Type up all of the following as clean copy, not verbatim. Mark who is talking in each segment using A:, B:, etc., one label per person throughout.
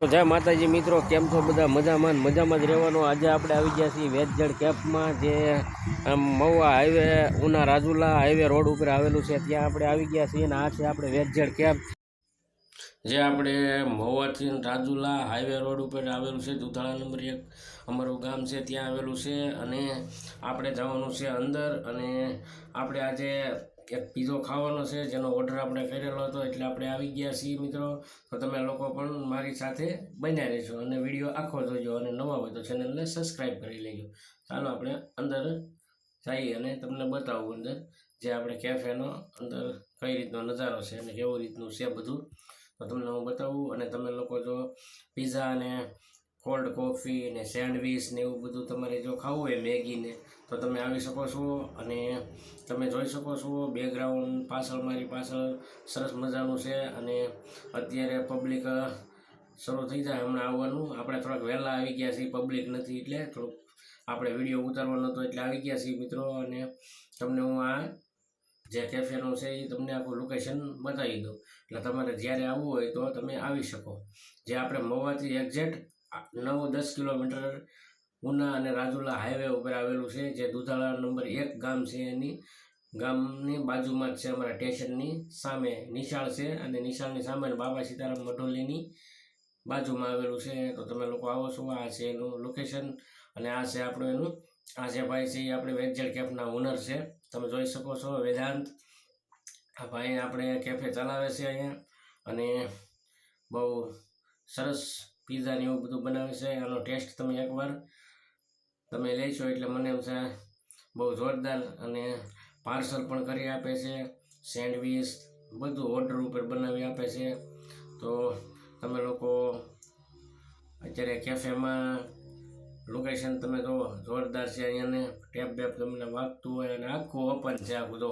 A: જય માતાજી મિત્રો, કેમ છો બધા? મજામાં જ રહેવાનું। આજે આપણે આવી ગયા છીએ વેજજડ કેમ્પમાં, જે Mahuva highway Una Rajula highway road ઉપર આવેલું છે। ત્યાં આપણે આવી ગયા છીએ અને આ છે આપણે વેજજડ કેમ્પ, જે આપણે મહુવાથી રાજુલા હાઈવે રોડ ઉપર આવેલું છે। દુધાળા નંબર 1 અમારું ગામ છે, ત્યાં આવેલું છે અને આપણે જવાનું છે અંદર। અને આપણે આજે એક પીઝો ખાવાનો છે, જેનો ઓર્ડર આપણે કરેલો હતો, એટલે આપણે આવી ગયા છીએ મિત્રો। તો તમે લોકો પણ મારી સાથે બન્યા રહેશો અને વિડીયો આખો જોજો, અને નવા હોય તો ચેનલને સબસ્ક્રાઈબ કરી લેજો। ચાલો આપણે અંદર જઈએ અને તમને બતાવું અંદર જે આપણે કેફેનો અંદર કઈ રીતનો નજારો છે અને કેવું રીતનું છે બધું, તો તમને હું બતાવું। અને તમે લોકો જો પીઝા અને કોલ્ડ કોફી ને સેન્ડવીચ ને એવું બધું તમારે જો ખાવું હોય, મેગી ને, તો તમે આવી શકો છો। અને તમે જોઈ શકો છો બેકગ્રાઉન્ડ પાછળ, મારી પાછળ સરસ મજાનું છે। અને અત્યારે પબ્લિક શરૂ થઈ જાય હમણાં આવવાનું। આપણે થોડાક વહેલા આવી ગયા છીએ, પબ્લિક નથી એટલે થોડુંક આપણે વિડીયો ઉતારવાનો હતો એટલે આવી ગયા છીએ મિત્રો। અને તમને હું આ જે કેફેનું છે એ તમને આખું લોકેશન બતાવી દઉં, એટલે તમારે જ્યારે આવવું હોય તો તમે આવી શકો। જે આપણે મહુવાથી એક્ઝેક્ટ 9-10 કિલોમીટર ઉના અને રાજુલા હાઈવે ઉપર આવેલું છે, જે દુધાળા નંબર 1 ગામ છે, એની ગામની બાજુમાં જ છે। અમારા સ્ટેશનની સામે નિશાળ છે, અને નિશાળની સામે બાબા સીતારામ મઢોલીની બાજુમાં આવેલું છે। તો તમે લોકો આવો છો, આ છે એનું લોકેશન। અને આ છે આપણું એનું, આ જે ભાઈ છે એ આપણે વેજજડ કેફના ઓનર છે, તમે જોઈ શકો છો વેદાંત। આ ભાઈ આપણે કેફે ચલાવે છે અહીંયા, અને બહુ સરસ પીઝા ને એવું બધું બનાવે છે। આનો ટેસ્ટ તમે એકવાર તમે લેશો એટલે મને એમ છે બહુ જોરદાર। અને પાર્સલ પણ કરી આપે છે, સેન્ડવીચ બધું ઓર્ડર ઉપર બનાવી આપે છે। તો તમે લોકો અત્યારે કેફેમાં લોકેશન તમે જુઓ, જોરદાર છે। અહીંયાને ટેપ બેપ તમને વાગતું હોય, અને આખું ઓપન છે આખું, જો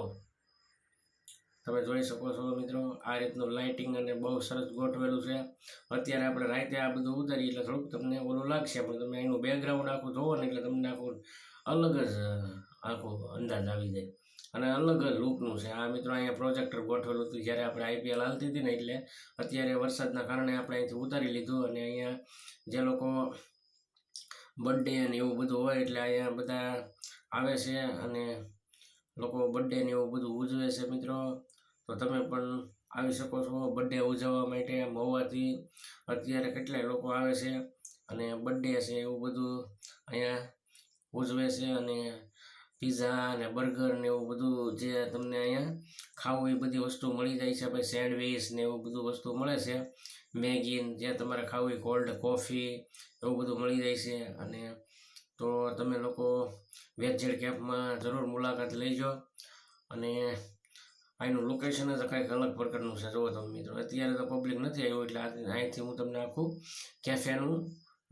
A: તમે જોઈ શકો છો મિત્રો। આ રીતનું લાઇટિંગ અને બહુ સરસ ગોઠવેલું છે। અત્યારે આપણે રાતે આ બધું ઉતારીએ એટલે થોડુંક તમને ઓલું લાગશે, પણ તમે એનું બેકગ્રાઉન્ડ આખું જોવો ને એટલે તમને આખું અલગ જ આખો અંદાજ આવી જાય, અને અલગ જ લુકનું છે આ મિત્રો। અહીંયા પ્રોજેક્ટર ગોઠવેલું હતું જ્યારે આપણે IPL હાલતી હતી ને, એટલે અત્યારે વરસાદના કારણે આપણે અહીંથી ઉતારી લીધું। અને અહીંયા જે લોકો બર્થડે ને એવું બધું હોય એટલે અહીંયા બધા આવે છે, અને લોકો બર્થડે ને એવું બધું ઉજવે છે મિત્રો। તો તમે પણ આવી શકો છો બર્થડે ઉજવવા માટે। મહુવાથી અત્યારે કેટલાય લોકો આવે છે અને બર્થડે છે એવું બધું અહીંયા ઉજવે છે। અને પીઝા ને બર્ગર ને એવું બધું જે તમને અહીંયા ખાવું એ બધી વસ્તુ મળી જાય છે। ભાઈ સેન્ડવીચ ને એવું બધું વસ્તુ મળે છે, મેગી જે તમારે ખાવું હોય, કોલ્ડ કોફી એવું બધું મળી જાય છે। અને તો તમે લોકો વેજજડ કેમ્પમાં જરૂર મુલાકાત લેજો। અને અહીંનું લોકેશન જ કંઈક અલગ પ્રકારનું છે, જુઓ તમે મિત્રો। અત્યારે તો પબ્લિક નથી આવ્યું એટલે અહીંથી હું તમને આખું કેફેનું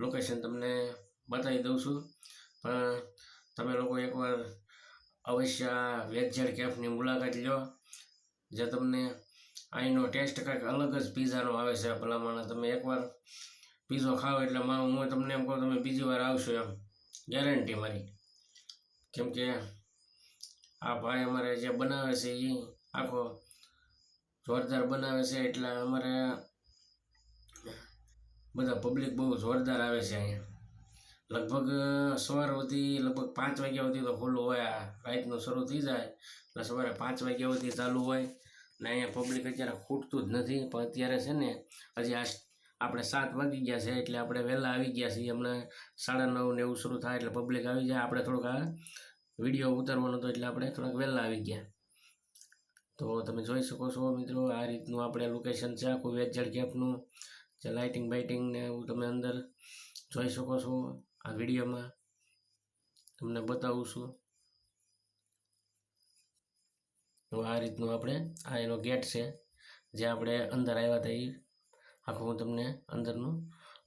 A: લોકેશન તમને બતાવી દઉં છું। પણ તમે લોકો એકવાર અવશ્ય આ વેજજડ કેફની મુલાકાત લો, જે તમને અહીંનો ટેસ્ટ કંઈક અલગ જ પીઝાનો આવે છે ભલામણ। તમે એકવાર પીઝો ખાઓ એટલે હું તમને એમ કહું તમે બીજી વાર આવશો એમ, ગેરંટી મારી। કેમ કે આ ભાઈ અમારે જે બનાવે છે એ આખો જોરદાર બનાવે છે, એટલે અમારે બધા પબ્લિક બહુ જોરદાર આવે છે અહીંયા। લગભગ સવાર સુધી, લગભગ 5 વાગ્યા સુધી તો ખુલ્લું હોય। આ રાતનું શરૂ થઈ જાય એટલે સવારે 5 વાગ્યા સુધી ચાલુ હોય, ને અહીંયા પબ્લિક અત્યારે ખૂટતું જ નથી। પણ અત્યારે છે ને હજી આપણે 7 વાગી ગયા છે, એટલે આપણે વહેલા આવી ગયા છીએ। હમણાં 9:30 ને એવું શરૂ થાય એટલે પબ્લિક આવી જાય। આપણે થોડુંક આ વિડીયો ઉતારવાનો હતો એટલે આપણે થોડાક વહેલા આવી ગયા। તો તમે જોઈ શકો છો મિત્રો, આ રીતનું આપણે લોકેશન છે આખું વેજજડ કેમ્પનું। જે લાઇટિંગ બાઇટિંગ ને એવું તમે અંદર જોઈ શકો છો, આ વિડીયોમાં તમને બતાવું છું। તો આ રીતનું આપણે આ એનો ગેટ છે, જે આપણે અંદર આવ્યા હતા એ આખું હું તમને અંદરનું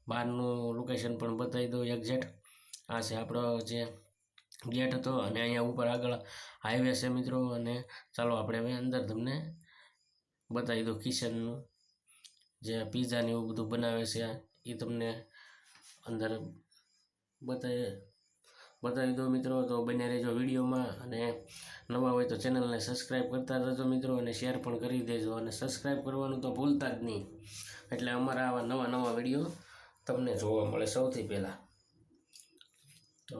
A: બહારનું લોકેશન પણ બતાવી દઉં એક્ઝેક્ટ। આ છે આપણો જે ગેટ હતો, અને અહીંયા ઉપર આગળ હાઈવે છે મિત્રો। અને ચાલો આપણે હવે અંદર તમને બતાવી દઉં કિચનનું, જે પીઝા ને એવું બધું બનાવે છે એ તમને અંદર બતાવી દો મિત્રો। તો બન્યા રહેજો વિડીયોમાં, અને નવા હોય તો ચેનલને સબસ્ક્રાઈબ કરતા રહેજો મિત્રો, અને શેર પણ કરી દેજો, અને સબસ્ક્રાઈબ કરવાનું તો ભૂલતા જ નહીં, એટલે અમારા આવા નવા વિડીયો તમને જોવા મળે સૌથી પહેલાં. તો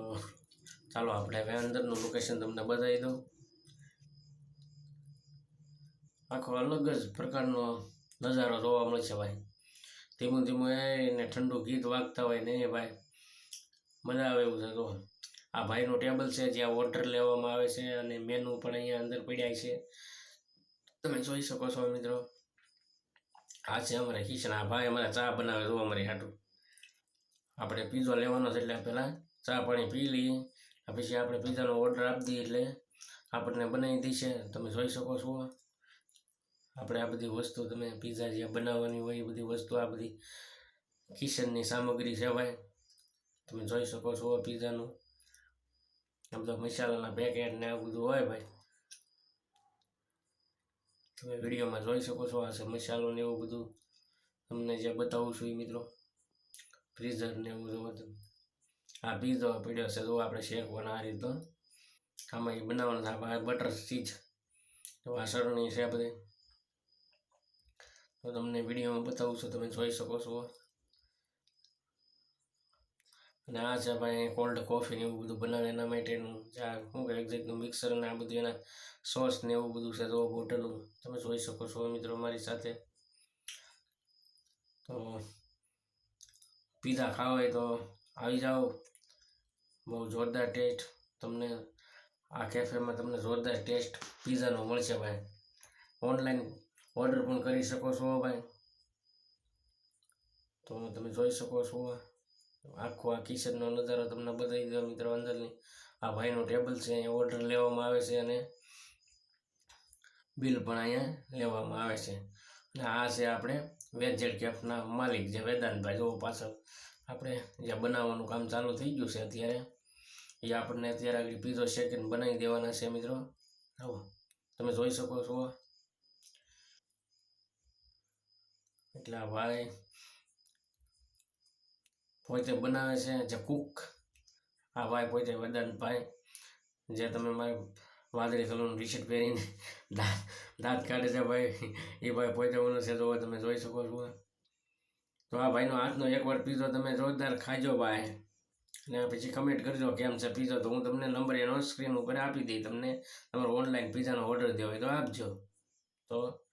A: ચાલો આપણે હવે અંદરનું લોકેશન તમને બતાવી દઉં. આખો અલગ જ પ્રકારનો નજારો જોવા મળશે ભાઈ. ધીમું ધીમું એને ઠંડુ ગીત વાગતા હોય ને એ ભાઈ મજા આવે એવું છે. તો આ ભાઈનું ટેબલ છે જ્યાં ઓર્ડર લેવામાં આવે છે અને મેનુ પણ અહીંયા અંદર પડ્યા છે, તમે જોઈ શકો છો મિત્રો. આ છે અમારે કિચન. આ ભાઈ અમારે ચા બનાવે જો અમારી હાટું. આપણે પીઝો લેવાનો છે એટલે પહેલાં ચા પાણી પી લઈએ, પછી આપણે પીઝાનો ઓર્ડર આપી દઈએ એટલે આપણને બનાવી દઈશે. તમે જોઈ શકો છો આપણે આ બધી વસ્તુ, તમે પીઝા જે બનાવવાની હોય એ બધી વસ્તુ, આ બધી કિચનની સામગ્રી છે ભાઈ. તમે જોઈ શકો છો પીઝાનું આ બધા મસાલાના પેકેટ ને આ બધું હોય ભાઈ. તમે વિડીયોમાં જોઈ શકો છો. આ છે મસાલો ને એવું બધું તમને જે બતાવું છું એ મિત્રો. ફ્રીઝર ને એવું જોવો તમે. આ પીઝો પીડ્યો છે જો આપણે શેકવાનો આ રીતનો. આમાં એ બનાવવાનું છે. આ બટર ચીઝ તો આ સરણી છે બધી. તો તમને વિડીયોમાં બતાવું છું, તમે જોઈ શકો છો. અને આ છે ભાઈ કોલ્ડ કોફી ને એવું બધું બનાવે એના માટેનું આ શું કે એક્ઝેક્ટનું મિક્સર ને આ બધું એના સોસ ને એવું બધું છે તો બોટલું તમે જોઈ શકો છો મિત્રો મારી સાથે. તો પીઝા ખાવા હોય તો આવી જાઓ, બહુ જોરદાર ટેસ્ટ તમને આ કેફેમાં તમને જોરદાર ટેસ્ટ પીઝાનો મળશે ભાઈ. ઓનલાઈન ઓર્ડર પણ કરી શકો છો ભાઈ. તો તમે જોઈ શકો છો આખો આ કિચનનો નજારો તમને બતાવી દો મિત્રો અંદરની. આ ભાઈનું ટેબલ છે, અહીંયા ઓર્ડર લેવામાં આવે છે અને બિલ પણ અહીંયા લેવામાં આવે છે. અને આ છે આપણે વેજેડ કેફના માલિક જે વેદાંતભાઈ. જો પાછળ આપણે જ્યાં બનાવવાનું કામ ચાલુ થઈ ગયું છે અત્યારે, એ આપણને અત્યારે આગળ પીઝો શેકીને બનાવી દેવાના છે મિત્રો. આવો તમે જોઈ શકો છો. એટલે આ ભાઈ પોતે બનાવે છે જે કુક. આ ભાઈ પોતે વેદાંતભાઈ જે તમે મારે વાદળી કલરનું ટી શર્ટ પહેરીને દાંત કાઢે છે ભાઈ, એ ભાઈ પોતે ઓનો છે. જો તમે જોઈ શકો છો. તો આ ભાઈનો હાથનો એકવાર પીઝો તમે જોરદાર ખાજો ભાઈ, અને પછી કમેન્ટ કરજો કેમ છે પીઝો. તો હું તમને નંબર એનો સ્ક્રીન ઉપર આપી દઈ. તમને તમારો ઓનલાઈન પીઝાનો ઓર્ડર દેવો હોય તો આપજો. તો